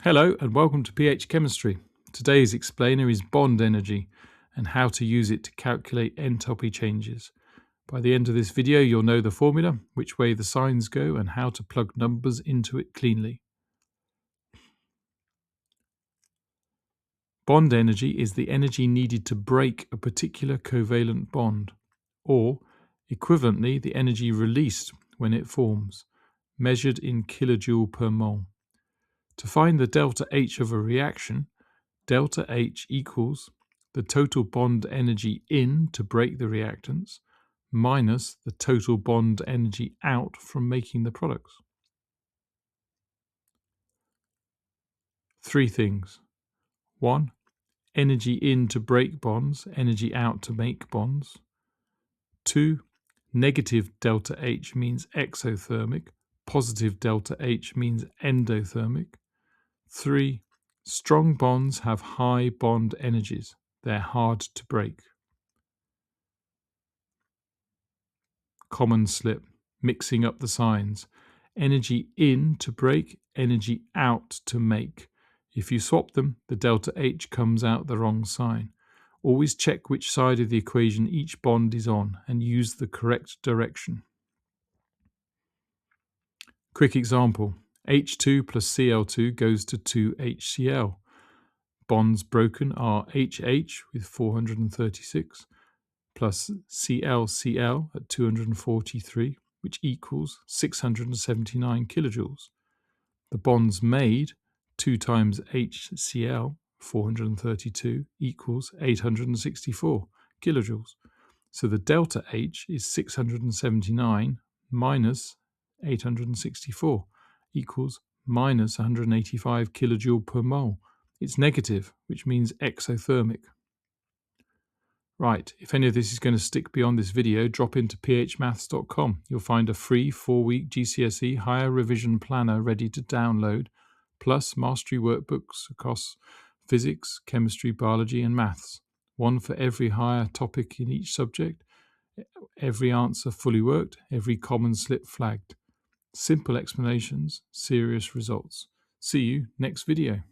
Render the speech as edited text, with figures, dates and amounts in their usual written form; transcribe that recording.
Hello and welcome to pH Chemistry. Today's explainer is bond energy and how to use it to calculate enthalpy changes. By the end of this video you'll know the formula, which way the signs go and how to plug numbers into it cleanly. Bond energy is the energy needed to break a particular covalent bond, or equivalently the energy released when it forms, measured in kilojoule per mole. To find the delta H of a reaction, delta H equals the total bond energy in to break the reactants minus the total bond energy out from making the products. Three things. 1. Energy in to break bonds, energy out to make bonds. 2. Negative delta H means exothermic, positive delta H means endothermic. 3. Strong bonds have high bond energies. They're hard to break. Common slip, mixing up the signs. Energy in to break, energy out to make. If you swap them, the delta H comes out the wrong sign. Always check which side of the equation each bond is on and use the correct direction. Quick example. H2 plus Cl2 goes to 2HCl. Bonds broken are HH with 436 plus ClCl at 243, which equals 679 kilojoules. The bonds made, 2 times HCl, 432, equals 864 kilojoules. So the delta H is 679 minus 864 equals minus 185 kilojoule per mole. It's negative, which means exothermic. Right, if any of this is going to stick beyond this video, drop into phmaths.com. You'll find a free 4-week GCSE higher revision planner ready to download, plus mastery workbooks across physics, chemistry, biology and maths. One for every higher topic in each subject, every answer fully worked, every common slip flagged. Simple explanations, serious results. See you next video.